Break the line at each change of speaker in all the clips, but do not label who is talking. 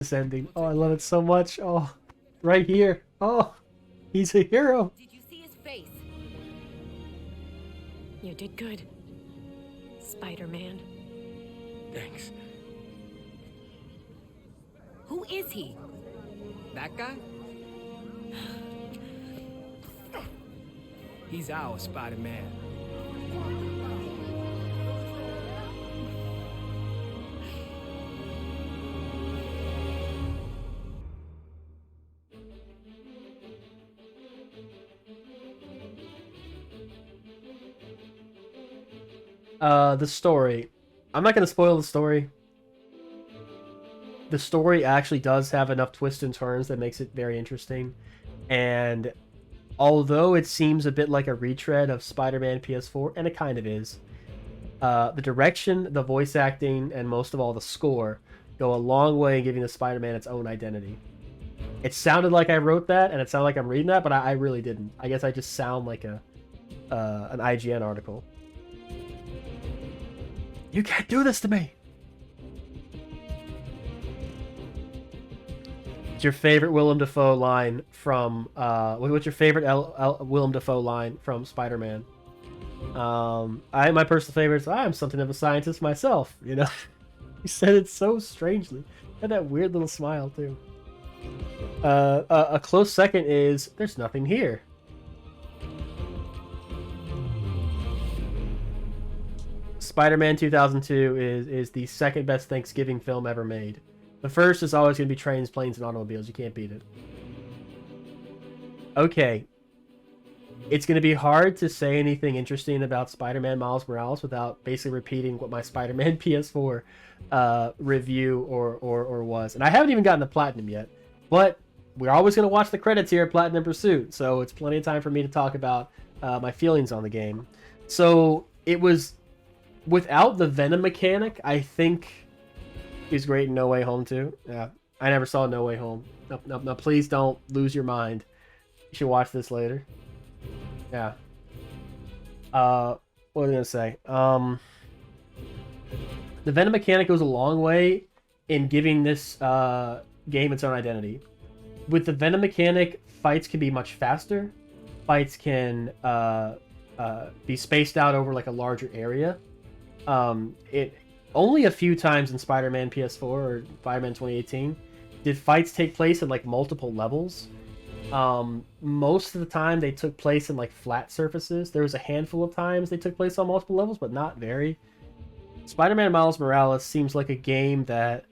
This ending. Oh, I love it so much. Oh, right here. Oh, he's a hero.
Did you see his face? You did good, Spider-Man.
Thanks.
Who is he?
That guy? He's our Spider-Man.
The story. I'm not gonna spoil the story. The story actually does have enough twists and turns that makes it very interesting. And although it seems a bit like a retread of Spider-Man PS4, and it kind of is, the direction, the voice acting, and most of all the score go a long way in giving the Spider-Man its own identity. It sounded like I wrote that, and it sounded like I'm reading that, but I really didn't. I guess I just sound like an IGN article. You can't do this to me! What's your favorite Willem Dafoe line from, what's your favorite Willem Dafoe line from Spider-Man? My personal favorite is, I'm something of a scientist myself, you know? He said it so strangely. Had that weird little smile, too. A close second is, there's nothing here. Spider-Man 2002 is the second best Thanksgiving film ever made. The first is always going to be Trains, Planes, and Automobiles. You can't beat it. Okay. It's going to be hard to say anything interesting about Spider-Man Miles Morales without basically repeating what my Spider-Man PS4 review or was. And I haven't even gotten to Platinum yet. But we're always going to watch the credits here at Platinum Pursuit. So it's plenty of time for me to talk about my feelings on the game. So it was... Without the Venom mechanic, I think he's great in No Way Home too. Yeah, I never saw No Way Home. No, please don't lose your mind. You should watch this later. Yeah. What was I gonna say? The Venom mechanic goes a long way in giving this game its own identity. With the Venom mechanic, fights can be much faster. Fights can be spaced out over like a larger area. It only a few times in Spider-Man PS4 or Spider-Man 2018 did fights take place in like multiple levels. Most of the time they took place in like flat surfaces. There was a handful of times they took place on multiple levels, but not very. Spider-Man Miles Morales seems like a game that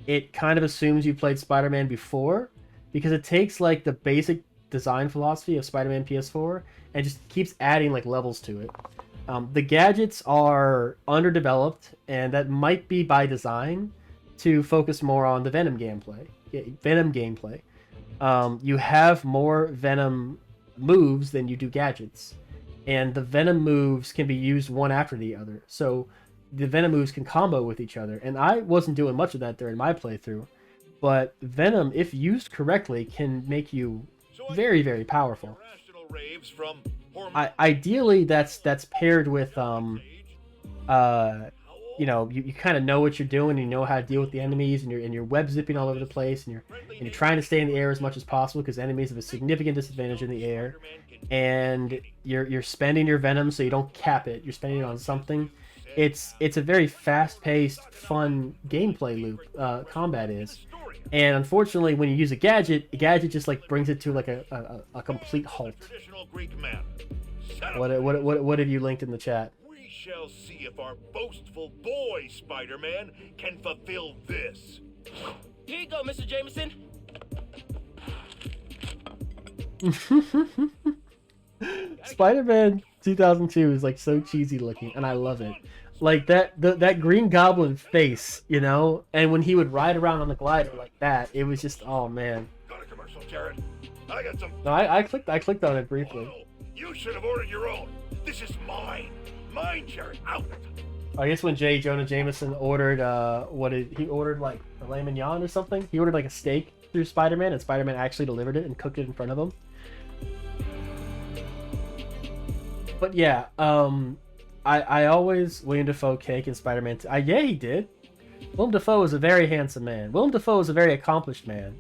it kind of assumes you played Spider-Man before, because it takes like the basic design philosophy of Spider-Man PS4 and just keeps adding like levels to it. The gadgets are underdeveloped, and that might be by design to focus more on the Venom gameplay. You have more Venom moves than you do gadgets, and the Venom moves can be used one after the other. So the Venom moves can combo with each other, and I wasn't doing much of that during my playthrough. But Venom, if used correctly, can make you very, very powerful. Ideally, that's paired with you know, you kind of know what you're doing, you know how to deal with the enemies, and you're web zipping all over the place, and you're trying to stay in the air as much as possible because enemies have a significant disadvantage in the air, and you're spending your Venom so you don't cap it. You're spending it on something. It's a very fast-paced, fun gameplay loop. Combat is. And unfortunately, when you use a gadget just like brings it to like a complete halt. What have you linked in the chat?
We shall see if our boastful boy Spider-Man can fulfill this.
Here you go, Mr. Jameson.
Spider-Man 2002 is like so cheesy looking, and I love it. Like that Green Goblin face, you know, and when he would ride around on the glider like that, it was just, oh man.
Got a commercial, Jared. I got some.
No, I clicked on it briefly.
Oh, you should have ordered your own. This is mine, Jared. Out.
I guess when J. Jonah Jameson ordered, he ordered like filet mignon or something. He ordered like a steak through Spider-Man, and Spider-Man actually delivered it and cooked it in front of him. But yeah, I always William Dafoe cake in Spider-Man 2. Yeah, he did. Willem Dafoe is a very handsome man. Willem Dafoe is a very accomplished man.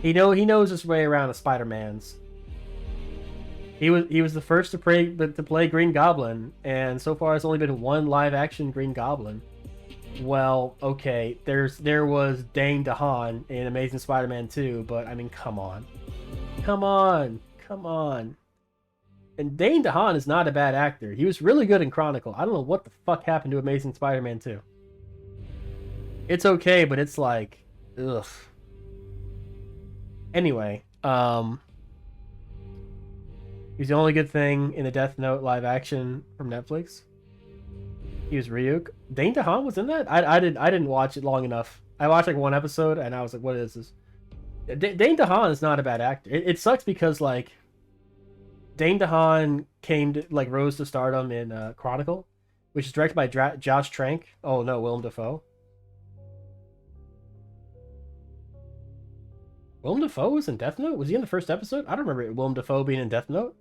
He knows his way around the Spider-Mans. He was the first to play Green Goblin, and so far there's only been one live-action Green Goblin. Well, okay, there was Dane DeHaan in Amazing Spider-Man 2, but I mean, come on. And Dane DeHaan is not a bad actor. He was really good in Chronicle. I don't know what the fuck happened to Amazing Spider-Man 2. It's okay, but it's like, ugh. Anyway, he's the only good thing in the Death Note live action from Netflix. He was Ryuk. Dane DeHaan was in that? I didn't watch it long enough. I watched like one episode and I was like, what is this? Dane DeHaan is not a bad actor. It sucks because like Dane DeHaan rose to stardom in Chronicle, which is directed by Josh Trank. Oh no, Willem Dafoe. Willem Dafoe was in Death Note? Was he in the first episode? I don't remember Willem Dafoe being in Death Note.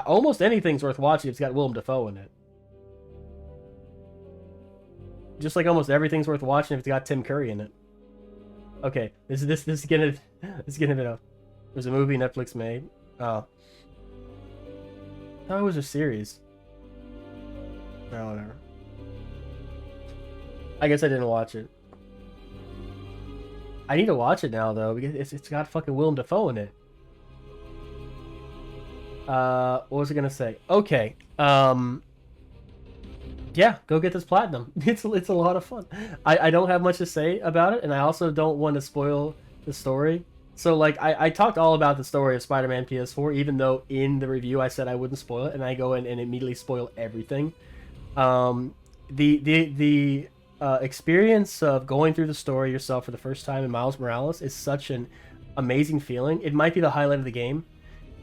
Almost anything's worth watching if it's got Willem Dafoe in it. Just like almost everything's worth watching if it's got Tim Curry in it. Okay, this is getting a bit off. There's a movie Netflix made. Oh. That was a series. No, whatever. I guess I didn't watch it. I need to watch it now though because it's got fucking Willem Dafoe in it. What was I gonna say? Okay. Yeah, go get this platinum. It's a lot of fun. I don't have much to say about it, and I also don't want to spoil the story. So like I talked all about the story of Spider-Man PS4, even though in the review I said I wouldn't spoil it, and I go in and immediately spoil everything. The experience of going through the story yourself for the first time in Miles Morales is such an amazing feeling. It might be the highlight of the game.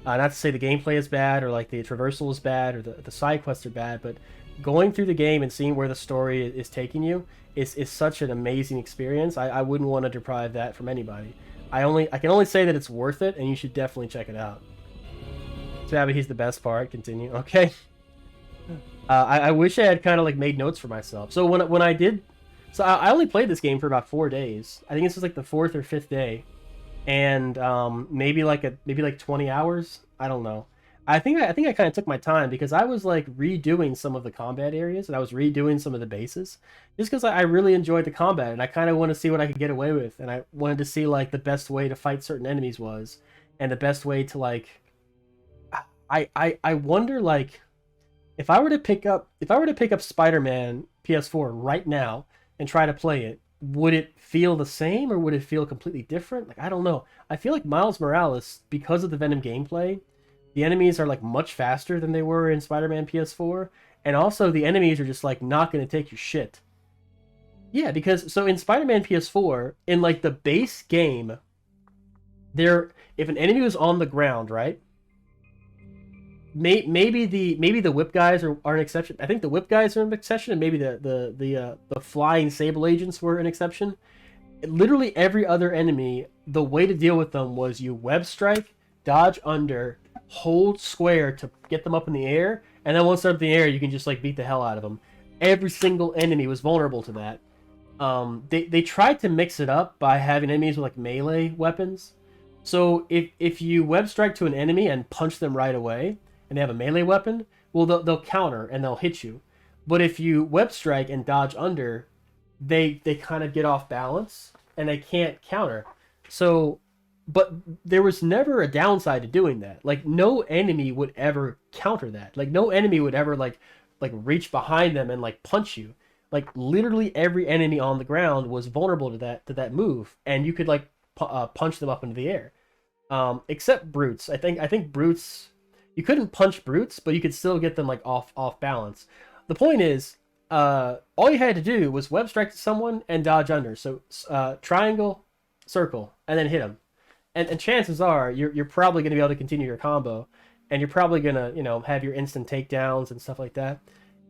Not to say the gameplay is bad, or like the traversal is bad, or the side quests are bad, but going through the game and seeing where the story is taking you is such an amazing experience. I wouldn't want to deprive that from anybody. I can only say that it's worth it, and you should definitely check it out. Stabby, he's the best part. Continue. Okay. I wish I had kind of like made notes for myself. So when I did, so I only played this game for about 4 days. I think this was like the 4th or 5th day, and maybe like 20 hours. I don't know. I think I kind of took my time because I was like redoing some of the combat areas, and I was redoing some of the bases just because I really enjoyed the combat, and I kind of want to see what I could get away with, and I wanted to see like the best way to fight certain enemies was, and the best way to like. I wonder like if I were to pick up Spider-Man PS4 right now and try to play it, would it feel the same or would it feel completely different? Like I don't know. I feel like Miles Morales, because of the Venom gameplay, the enemies are like much faster than they were in Spider-Man PS4, and also the enemies are just like not going to take your shit. Yeah, because so in Spider-Man PS4, in like the base game, if an enemy was on the ground, right? Maybe the whip guys are an exception. I think the whip guys are an exception, and maybe the flying Sable agents were an exception. Literally every other enemy, the way to deal with them was you web strike, dodge under, hold square to get them up in the air, and then once they're up in the air, you can just like beat the hell out of them. Every single enemy was vulnerable to that. They tried to mix it up by having enemies with like melee weapons. So if you web strike to an enemy and punch them right away, and they have a melee weapon, well, they'll counter and they'll hit you. But if you web strike and dodge under, they kind of get off balance and they can't counter. So, but there was never a downside to doing that. Like no enemy would ever counter that. Like no enemy would ever like reach behind them and like punch you. Like literally every enemy on the ground was vulnerable to that move, and you could like punch them up into the air. Except brutes. I think brutes. You couldn't punch brutes, but you could still get them like off balance. The point is, all you had to do was web strike to someone and dodge under. So triangle, circle, and then hit them. And chances are you're probably going to be able to continue your combo, and you're probably going to have your instant takedowns and stuff like that.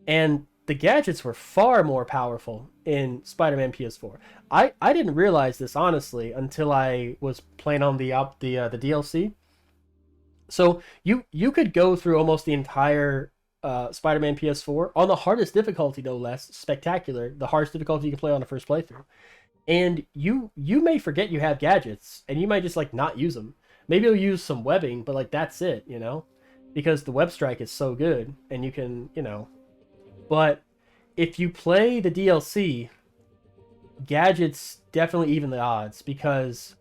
And the gadgets were far more powerful in Spider-Man PS4. I didn't realize this honestly until I was playing on the DLC. So you could go through almost the entire Spider-Man PS4 on the hardest difficulty, no less, spectacular, the hardest difficulty you can play on the first playthrough. And you may forget you have gadgets, and you might just like not use them. Maybe you'll use some webbing, but like that's it, you know, because the web strike is so good, and you can, you know. But if you play the DLC, gadgets definitely even the odds, because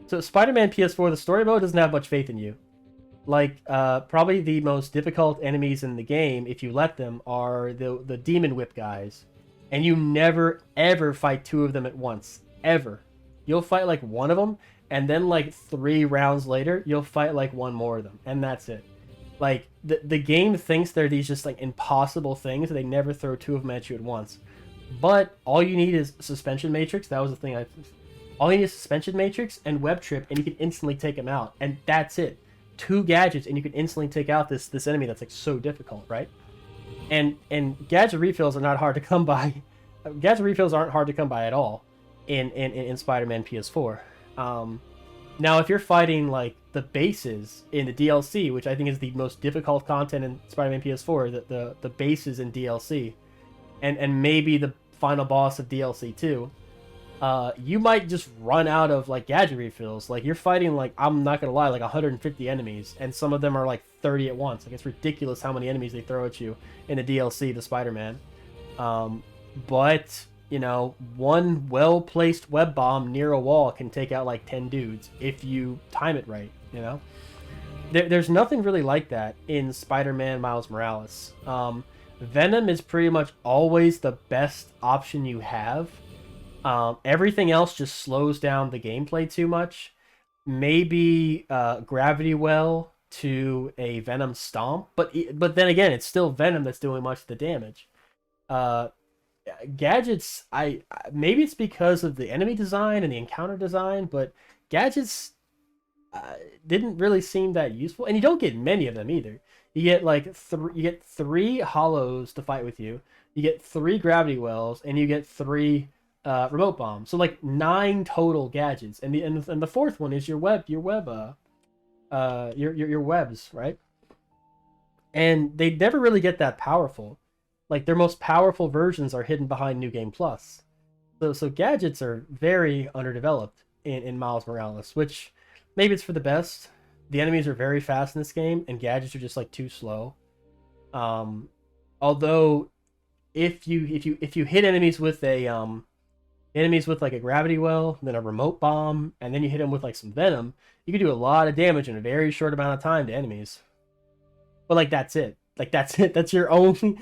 so Spider-Man PS4, the story mode doesn't have much faith in you. Like, probably the most difficult enemies in the game, if you let them, are the Demon Whip guys. And you never, ever fight two of them at once. Ever. You'll fight, like, one of them, and then, like, 3 rounds later, you'll fight, like, one more of them. And that's it. Like, the game thinks they're these just, like, impossible things, and they never throw 2 of them at you at once. But all you need is Suspension Matrix. That was the thing all you need is Suspension Matrix and Web Trip, and you can instantly take them out. And that's it. 2 gadgets and you can instantly take out this enemy that's like so difficult, right? And gadget refills are not hard to come by. Gadget refills aren't hard to come by at all in Spider-Man PS4. Now if you're fighting like the bases in the DLC, which I think is the most difficult content in Spider-Man PS4, the bases in DLC, and maybe the final boss of DLC 2, you might just run out of like gadget refills. Like you're fighting like, I'm not gonna lie, like 150 enemies, and some of them are like 30 at once. Like it's ridiculous how many enemies they throw at you in the DLC, the Spider-Man. But you know, one well-placed web bomb near a wall can take out like 10 dudes if you time it right. You know, there's nothing really like that in Spider-Man Miles Morales. Venom is pretty much always the best option you have. Everything else just slows down the gameplay too much. Maybe Gravity Well to a Venom Stomp, but then again, it's still Venom that's doing much of the damage. Gadgets, maybe it's because of the enemy design and the encounter design, but gadgets didn't really seem that useful, and you don't get many of them either. You get like you get 3 hollows to fight with you. You get 3 Gravity Wells, and you get 3 remote bomb. So like 9 total gadgets, and the 4th one is your webs, right? And they never really get that powerful. Like their most powerful versions are hidden behind New Game Plus. So gadgets are very underdeveloped in Miles Morales, which maybe it's for the best. The enemies are very fast in this game, and gadgets are just like too slow. Although if you hit enemies with like a Gravity Well, then a remote bomb, and then you hit them with like some Venom, you can do a lot of damage in a very short amount of time to enemies. But like that's it. Like that's it. That's your only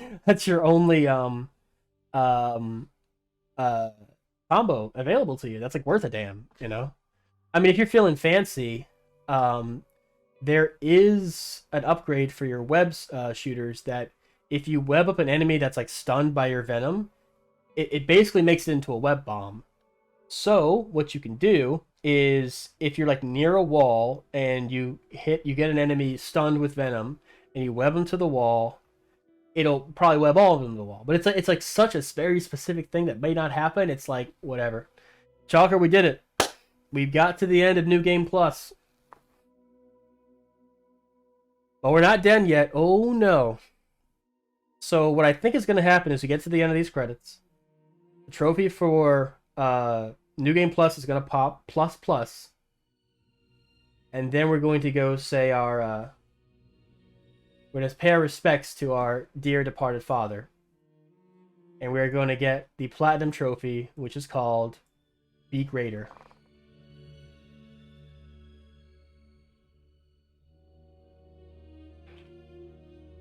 combo available to you. That's like worth a damn, you know? I mean, if you're feeling fancy, there is an upgrade for your web shooters that if you web up an enemy that's like stunned by your Venom, it basically makes it into a web bomb. So what you can do is if you're like near a wall and you get an enemy stunned with Venom and you web them to the wall, it'll probably web all of them to the wall. But it's like such a very specific thing that may not happen. It's like whatever. Chalker, we did it. We've got to the end of New Game Plus. But we're not done yet. Oh no. So what I think is going to happen is we get to the end of these credits. The trophy for New Game Plus is going to pop ++. And then we're going to go say our... we're going to pay our respects to our dear departed father. And we're going to get the Platinum Trophy, which is called Be Greater.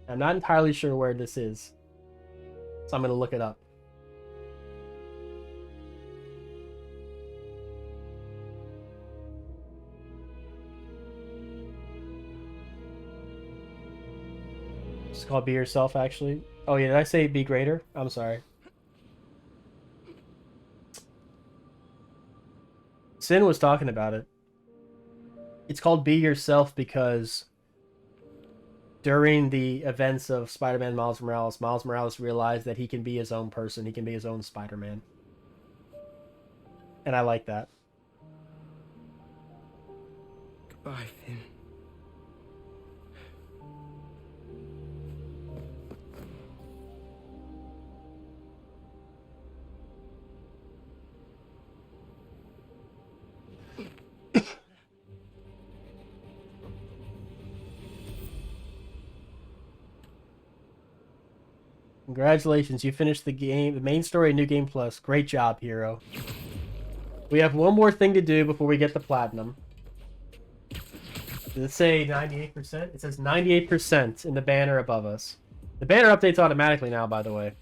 I'm not entirely sure where this is, so I'm going to look it up. It's called Be Yourself, actually. Oh yeah, did I say Be Greater? I'm sorry. Sin was talking about it. It's called Be Yourself because during the events of Spider-Man Miles Morales realized that he can be his own person. He can be his own Spider-Man. And I like that.
Goodbye, Finn.
Congratulations, you finished the game, the main story of New Game Plus. Great job, hero. We have one more thing to do before we get the platinum. Does it say 98%? It says 98% in the banner above us. The banner updates automatically now, by the way.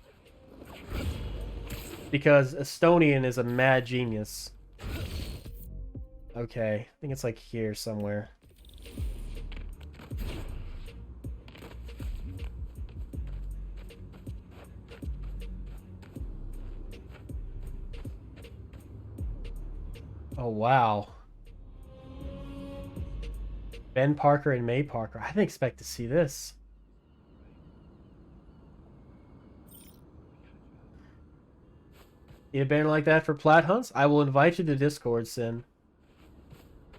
Because Estonian is a mad genius. Okay, I think it's like here somewhere. Oh, wow. Ben Parker and May Parker. I didn't expect to see this. Need a banner like that for plat hunts? I will invite you to Discord, Sin.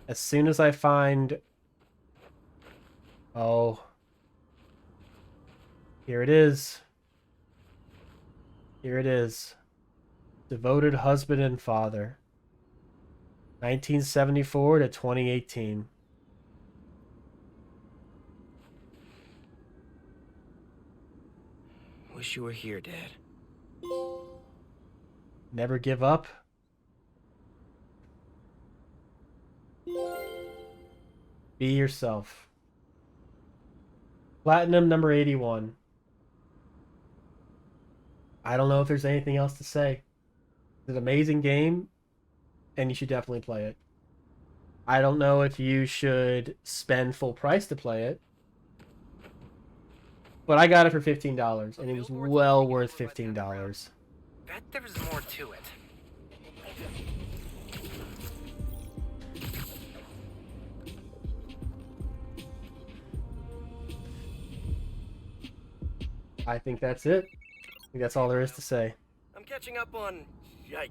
As soon as I find... Oh. Here it is. Here it is. Devoted husband and father. 1974 to 2018.
Wish you were here, Dad.
Never give up. Be yourself. Platinum number 81. I don't know if there's anything else to say. It's an amazing game, and you should definitely play it. I don't know if you should spend full price to play it, but I got it for $15, and it was well worth $15.
Bet there's more to it.
I think that's it. I think that's all there is to say.
I'm catching up on... Yikes.